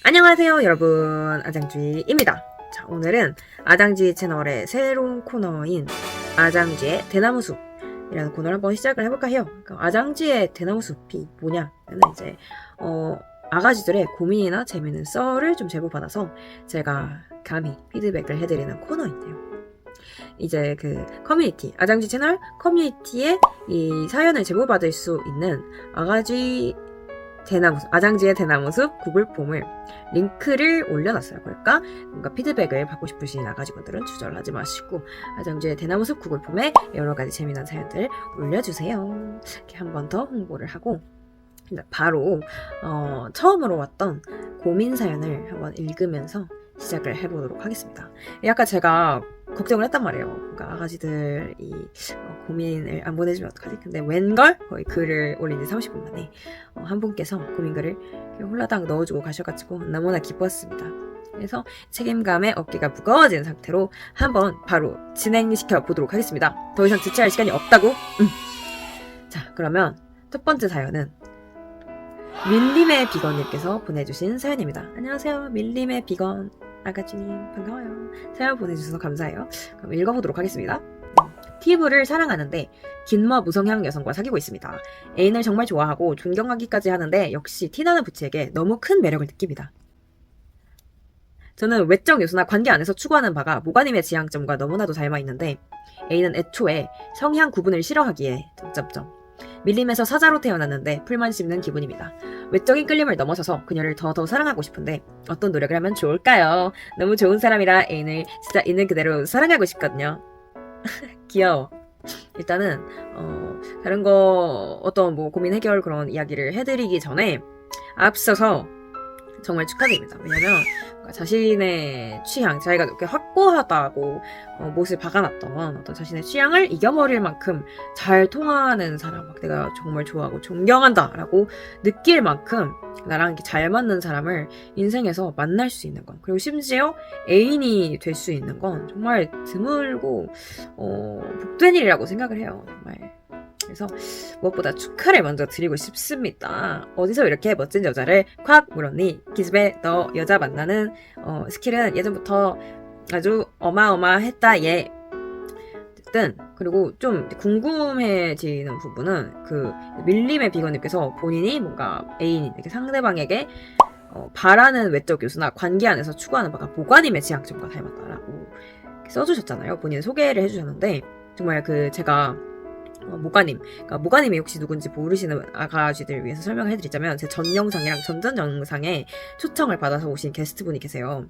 안녕하세요 여러분, 아장쥐입니다. 자, 오늘은 아장쥐 채널의 새로운 코너인 아장쥐의 대나무숲이라는 코너를 한번 시작을 해볼까 해요. 아장쥐의 대나무숲이 뭐냐면 이제 아가쥐들의 고민이나 재미있는 썰을 좀 제보받아서 제가 감히 피드백을 해드리는 코너인데요. 이제 그 커뮤니티, 아장쥐 채널 커뮤니티에 이 사연을 제보받을 수 있는 아장쥐의 대나무숲 구글 폼을 링크를 올려놨어요. 그러니까 뭔가 피드백을 받고 싶으신 아가쥐분들은 주저하지 마시고 아장쥐의 대나무숲 구글 폼에 여러가지 재미난 사연들 올려주세요. 이렇게 한 번 더 홍보를 하고 바로 처음으로 왔던 고민 사연을 한번 읽으면서 시작을 해보도록 하겠습니다. 약간 제가 걱정을 했단 말이에요. 그러니까 아가쥐들이 고민을 안 보내주면 어떡하지? 근데 웬걸 거의 글을 올린 지 30분 만에 한 분께서 고민글을 홀라당 넣어주고 가셔가지고 너무나 기뻤습니다. 그래서 책임감에 어깨가 무거워진 상태로 한번 바로 진행시켜 보도록 하겠습니다. 더 이상 지체할 시간이 없다고? 자, 그러면 첫 번째 사연은 밀림의 비건님께서 보내주신 사연입니다. 안녕하세요, 밀림의 비건 아가쥐님, 반가워요. 사연 보내주셔서 감사해요. 그럼 읽어보도록 하겠습니다. 티브를 사랑하는데 긴머 무성향 여성과 사귀고 있습니다. 애인을 정말 좋아하고 존경하기까지 하는데 역시 티나는 부치에게 너무 큰 매력을 느낍니다. 저는 외적 요소나 관계 안에서 추구하는 바가 모가님의 지향점과 너무나도 닮아 있는데 애인은 애초에 성향 구분을 싫어하기에 밀림에서 사자로 태어났는데 풀만 씹는 기분입니다. 외적인 끌림을 넘어서서 그녀를 더 사랑하고 싶은데 어떤 노력을 하면 좋을까요? 너무 좋은 사람이라 애인을 진짜 있는 그대로 사랑하고 싶거든요. 귀여워. 일단은 다른 거 어떤 뭐 고민 해결 그런 이야기를 해드리기 전에 앞서서 정말 축하드립니다. 왜냐면 자신의 취향, 자기가 이렇게 확고하다고 못을 박아놨던 어떤 자신의 취향을 이겨버릴 만큼 잘 통하는 사람, 막 내가 정말 좋아하고 존경한다라고 느낄 만큼 나랑 이렇게 잘 맞는 사람을 인생에서 만날 수 있는 건, 그리고 심지어 애인이 될 수 있는 건 정말 드물고 복된 일이라고 생각을 해요. 정말. 그래서 무엇보다 축하를 먼저 드리고 싶습니다. 어디서 이렇게 멋진 여자를 콱 물었니? 기집애, 너 여자 만나는 스킬은 예전부터 아주 어마어마했다 얘. 어쨌든 그리고 좀 궁금해지는 부분은 그 밀림의 비건님께서 본인이 뭔가 애인 이렇게 상대방에게 바라는 외적 요소나 관계 안에서 추구하는 바가 모가님의 지향점과 닮았다라고 써주셨잖아요. 본인 소개를 해주셨는데 정말 제가 모가님, 그러니까 모가님이 혹시 누군지 모르시는 아가쥐들 위해서 설명을 해드리자면 제 전 영상이랑 전전 영상에 초청을 받아서 오신 게스트분이 계세요.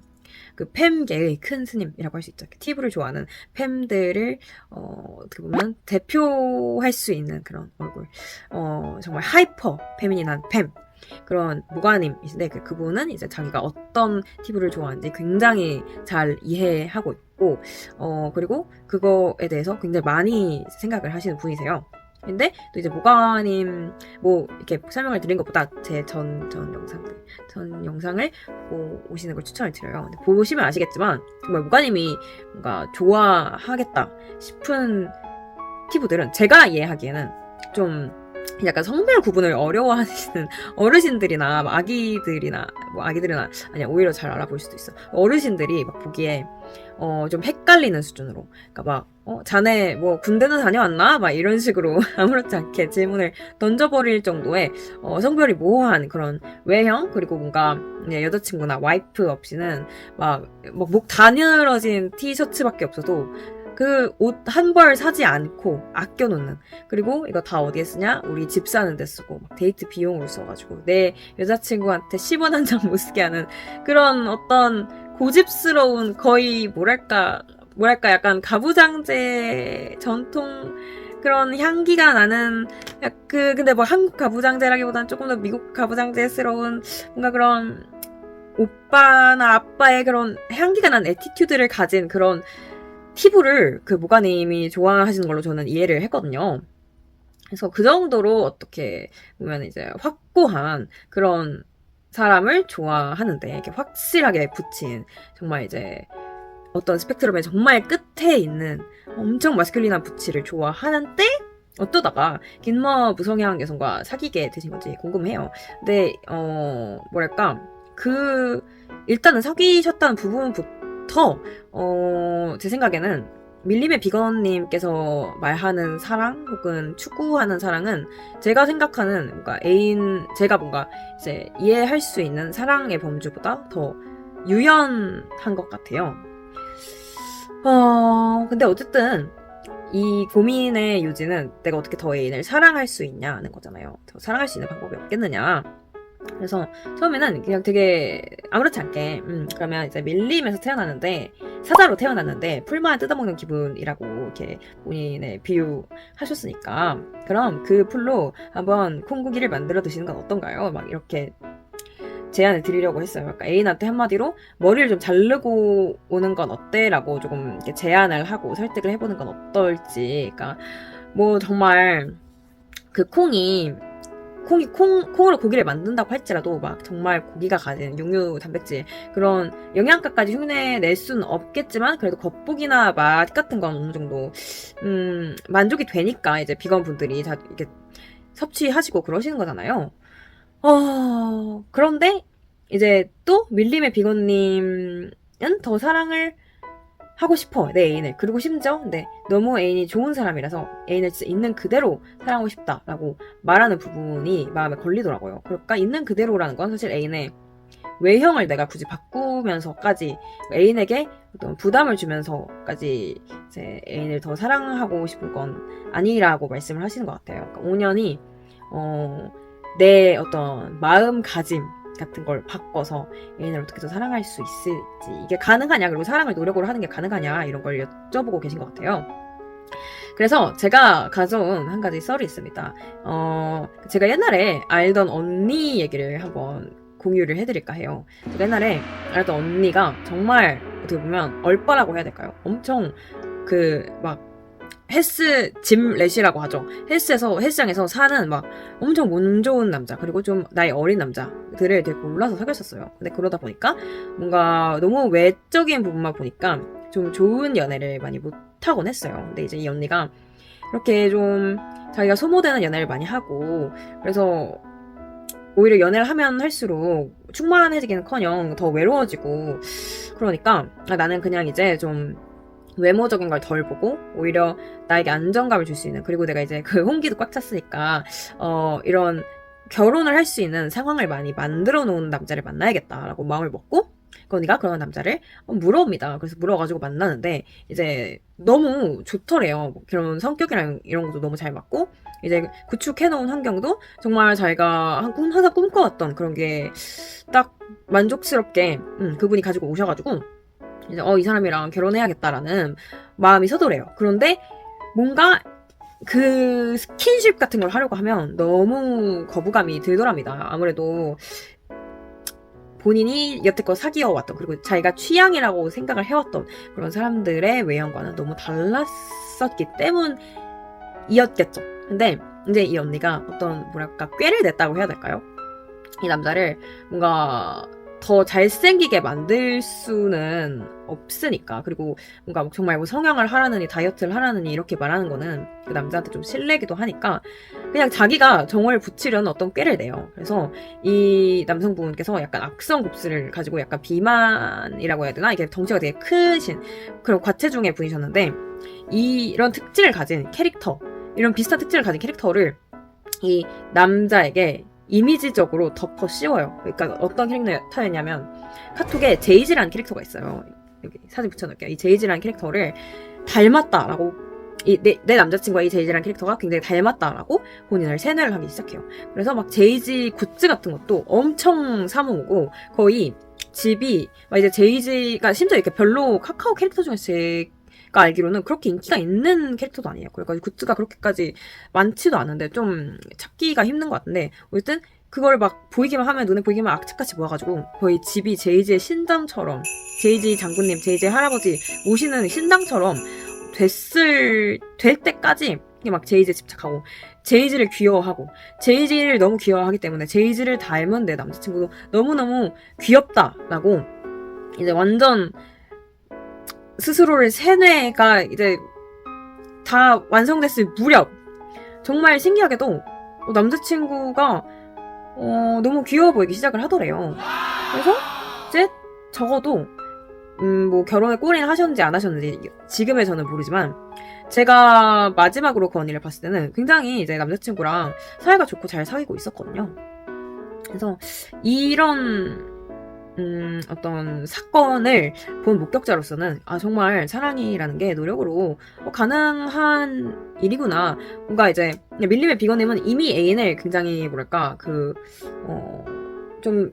그 팸계의 큰 스님이라고 할 수 있죠. 티브를 좋아하는 팸들을 어떻게 보면 대표할 수 있는 그런 얼굴, 정말 하이퍼 페미닌한 팸, 그런 모가님이신데 그분은 이제 자기가 어떤 티브를 좋아하는지 굉장히 잘 이해하고 있고 그리고 그거에 대해서 굉장히 많이 생각을 하시는 분이세요. 근데 또 이제 모가님 뭐 이렇게 설명을 드린 것보다 제 전 영상을 보고 오시는 걸 추천을 드려요. 근데 보시면 아시겠지만 정말 모가님이 뭔가 좋아하겠다 싶은 티브들은 제가 이해하기에는 좀 약간 성별 구분을 어려워하시는 어르신들이나 아기들이나 아니야, 오히려 잘 알아볼 수도 있어. 어르신들이 막 보기에 좀 헷갈리는 수준으로, 그러니까 막 자네 뭐 군대는 다녀왔나? 막 이런 식으로 아무렇지 않게 질문을 던져버릴 정도의 성별이 모호한 그런 외형, 그리고 뭔가 여자친구나 와이프 없이는 막 목 다 늘어진 티셔츠밖에 없어도 그 옷 한 벌 사지 않고 아껴놓는, 그리고 이거 다 어디에 쓰냐? 우리 집 사는 데 쓰고 막 데이트 비용으로 써가지고 내 여자친구한테 10원 한 장 못 쓰게 하는 그런 어떤 고집스러운, 거의 뭐랄까 약간 가부장제 전통 그런 향기가 나는 근데 뭐 한국 가부장제라기보다는 조금 더 미국 가부장제스러운 뭔가 그런 오빠나 아빠의 그런 향기가 난 애티튜드를 가진 그런 티브를 그 모가님이 좋아하시는 걸로 저는 이해를 했거든요. 그래서 그 정도로 어떻게 보면 이제 확고한 그런 사람을 좋아하는데, 이렇게 확실하게 붙인 정말 이제 어떤 스펙트럼의 정말 끝에 있는 엄청 마스큘린한 부치를 좋아하는데 어떠다가 긴머 무성향 여성과 사귀게 되신 건지 궁금해요. 근데 뭐랄까 일단은 사귀셨다는 부분부터, 제 생각에는 밀림의 비건님께서 말하는 사랑 혹은 추구하는 사랑은 제가 생각하는 뭔가 제가 뭔가 이제 이해할 수 있는 사랑의 범주보다 더 유연한 것 같아요. 근데 어쨌든 이 고민의 요지는 내가 어떻게 더 애인을 사랑할 수 있냐는 거잖아요. 더 사랑할 수 있는 방법이 없겠느냐. 그래서 처음에는 그냥 되게 아무렇지 않게 그러면 이제 밀림에서 태어났는데 사자로 태어났는데 풀만 뜯어먹는 기분이라고 이렇게 본인의 비유하셨으니까 그럼 그 풀로 한번 콩고기를 만들어 드시는 건 어떤가요? 막 이렇게 제안을 드리려고 했어요. 그러니까 애인한테 한마디로 머리를 좀 자르고 오는 건 어때? 라고 조금 이렇게 제안을 하고 설득을 해보는 건 어떨지. 그러니까 뭐 정말 그 콩으로 고기를 만든다고 할지라도 막 정말 고기가 가진 육류, 단백질 그런 영양가까지 흉내낼 수는 없겠지만 그래도 겉보기나 맛 같은 건 어느 정도 만족이 되니까 이제 비건 분들이 다 이렇게 섭취하시고 그러시는 거잖아요. 그런데 이제 또 밀림의 비건님은 더 사랑을 하고 싶어, 내 애인을. 그리고 심지어 근데 너무 애인이 좋은 사람이라서 애인을 진짜 있는 그대로 사랑하고 싶다라고 말하는 부분이 마음에 걸리더라고요. 그러니까 있는 그대로라는 건 사실 애인의 외형을 내가 굳이 바꾸면서까지 애인에게 어떤 부담을 주면서까지 이제 애인을 더 사랑하고 싶은 건 아니라고 말씀을 하시는 것 같아요. 그러니까 5년이 내 어떤 마음가짐 같은 걸 바꿔서 애인을 어떻게 더 사랑할 수 있을지 이게 가능하냐 그리고 사랑을 노력으로 하는 게 가능하냐 이런 걸 여쭤보고 계신 것 같아요. 그래서 제가 가져온 한 가지 썰이 있습니다. 제가 옛날에 알던 언니 얘기를 한번 공유를 해드릴까 해요. 제가 옛날에 알던 언니가 정말 어떻게 보면 얼빠라고 해야 될까요? 엄청 짐 렛이라고 하죠. 헬스장에서 사는 막 엄청 몸 좋은 남자, 그리고 좀 나이 어린 남자들을 되게 골라서 사귀었었어요. 근데 그러다 보니까 뭔가 너무 외적인 부분만 보니까 좀 좋은 연애를 많이 못하곤 했어요. 근데 이제 이 언니가 이렇게 좀 자기가 소모되는 연애를 많이 하고, 그래서 오히려 연애를 하면 할수록 충만해지기는커녕 더 외로워지고, 그러니까 나는 그냥 이제 좀 외모적인 걸 덜 보고 오히려 나에게 안정감을 줄 수 있는, 그리고 내가 이제 그 홍기도 꽉 찼으니까 이런 결혼을 할 수 있는 상황을 많이 만들어 놓은 남자를 만나야겠다라고 마음을 먹고 그 언니가 그런 남자를 물어옵니다. 그래서 물어가지고 만나는데 이제 너무 좋더래요. 그런 성격이랑 이런 것도 너무 잘 맞고 이제 구축해놓은 환경도 정말 자기가 항상 꿈꿔왔던 그런 게 딱 만족스럽게 그분이 가지고 오셔가지고 이제 이 사람이랑 결혼해야겠다라는 마음이 서더래요. 그런데 뭔가 그 스킨십 같은 걸 하려고 하면 너무 거부감이 들더랍니다. 아무래도 본인이 여태껏 사귀어왔던, 그리고 자기가 취향이라고 생각을 해왔던 그런 사람들의 외형과는 너무 달랐었기 때문이었겠죠. 근데 이제 이 언니가 어떤 꾀를 냈다고 해야 될까요? 이 남자를 뭔가 더 잘생기게 만들 수는 없으니까, 그리고 뭔가 정말 성형을 하라느니 다이어트를 하라느니 이렇게 말하는 거는 그 남자한테 좀 실례기도 하니까 그냥 자기가 정을 붙이려는 어떤 꾀를 내요. 그래서 이 남성분께서 약간 악성 곱슬을 가지고 약간 비만이라고 해야 되나, 이게 덩치가 되게 크신 그런 과체중의 분이셨는데, 이런 특질을 가진 캐릭터, 이런 비슷한 특질을 가진 캐릭터를 이 남자에게 이미지적으로 덮어 씌워요. 그러니까 어떤 캐릭터였냐면, 카톡에 제이지라는 캐릭터가 있어요. 여기 사진 붙여놓을게요. 이 제이지라는 캐릭터를 닮았다라고, 내 남자친구와 이 제이지라는 캐릭터가 굉장히 닮았다라고 본인을 세뇌를 하기 시작해요. 그래서 막 제이지 굿즈 같은 것도 엄청 사모으고, 거의 집이 막 이제 제이지가 심지어 이렇게 별로 카카오 캐릭터 중에 제가 알기로는 그렇게 인기가 있는 캐릭터도 아니에요. 그러니까 굿즈가 그렇게까지 많지도 않은데 좀 찾기가 힘든 것 같은데, 어쨌든 그걸 막 보이기만 하면, 눈에 보이기만 악착같이 모아가지고 거의 집이 제이지의 신당처럼, 제이지 장군님, 제이지 할아버지 모시는 신당처럼 될 때까지 막 제이지에 집착하고 제이지를 귀여워하고, 제이지를 너무 귀여워하기 때문에 제이지를 닮은 내 남자친구도 너무너무 귀엽다라고 이제 완전 스스로를 세뇌가 이제 다 완성됐을 무렵, 정말 신기하게도 남자친구가 너무 귀여워 보이기 시작을 하더래요. 그래서 이제 적어도 뭐 결혼에 골인을 하셨는지 안 하셨는지 지금의 저는 모르지만 제가 마지막으로 그 언니를 봤을 때는 굉장히 이제 남자친구랑 사이가 좋고 잘 사귀고 있었거든요. 그래서 이런 어떤 사건을 본 목격자로서는 정말 사랑이라는 게 노력으로 가능한 일이구나. 뭔가 이제 밀림의 비건님은 이미 애인을 굉장히 뭐랄까 좀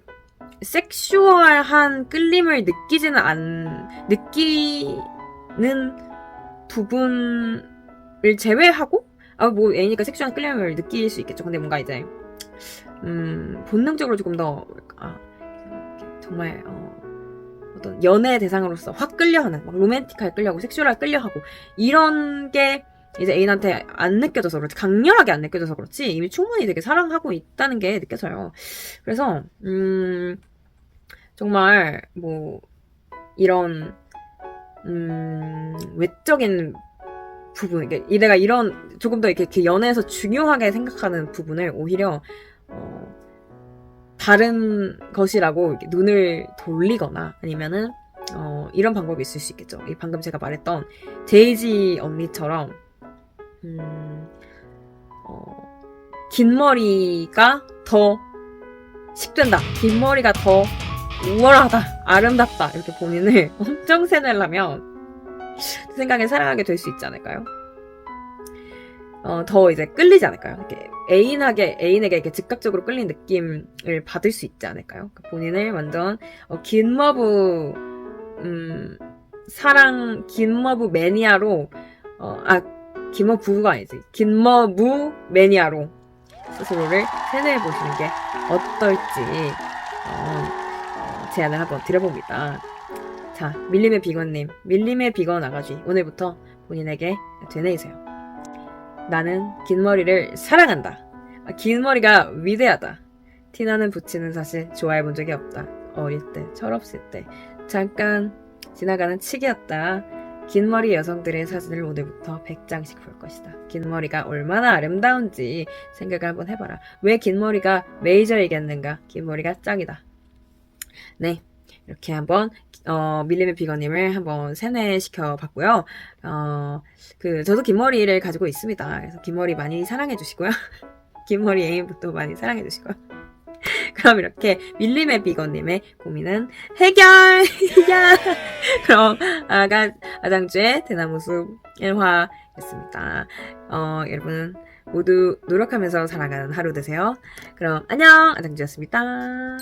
섹슈얼한 끌림을 느끼는 부분을 제외하고 뭐 애니까 섹슈얼한 끌림을 느낄 수 있겠죠. 근데 뭔가 이제 본능적으로 조금 더 정말 어떤 연애 대상으로서 확 끌려하는 막 로맨틱하게 끌려하고 섹슈얼하게 끌려하고 이런 게 이제 애인한테 안 느껴져서 그렇지, 강렬하게 안 느껴져서 그렇지 이미 충분히 되게 사랑하고 있다는 게 느껴져요. 그래서 정말 뭐 이런 외적인 부분, 내가 이런 조금 더 이렇게 연애에서 중요하게 생각하는 부분을 오히려 다른 것이라고 이렇게 눈을 돌리거나 아니면은 이런 방법이 있을 수 있겠죠. 방금 제가 말했던 데이지 언니처럼 긴 머리가 더 식된다, 긴 머리가 더 우월하다, 아름답다 이렇게 본인을 엄청 세뇌려면 생각에 사랑하게 될 수 있지 않을까요? 더 이제 끌리지 않을까요? 이렇게 애인에게 이렇게 즉각적으로 끌린 느낌을 받을 수 있지 않을까요? 본인을 완전 긴 머브 긴 머브 매니아로 긴 머브가 아니지, 긴 머브 매니아로 스스로를 세뇌해 보시는 게 어떨지 제안을 한번 드려봅니다. 자, 밀림의 비건님, 밀림의 비건 아가쥐, 오늘부터 본인에게 되뇌이세요. 나는 긴 머리를 사랑한다. 긴 머리가 위대하다. 티나는 부치는 사실 좋아해 본 적이 없다. 어릴 때, 철없을 때 잠깐 지나가는 치기였다. 긴 머리 여성들의 사진을 오늘부터 100장씩 볼 것이다. 긴 머리가 얼마나 아름다운지 생각을 한번 해봐라. 왜 긴 머리가 메이저이겠는가? 긴 머리가 짱이다. 네, 이렇게 한번 밀림의 비건님을 한번 세뇌시켜 봤고요. 저도 긴 머리를 가지고 있습니다. 그래서 긴 머리 많이 사랑해 주시고요. 긴 머리 애인부터 많이 사랑해 주시고요. 그럼 이렇게 밀림의 비건님의 고민은 해결! 그럼 아장주의 대나무숲 1화였습니다. 여러분 모두 노력하면서 살아가는 하루 되세요. 그럼 안녕! 아장주였습니다.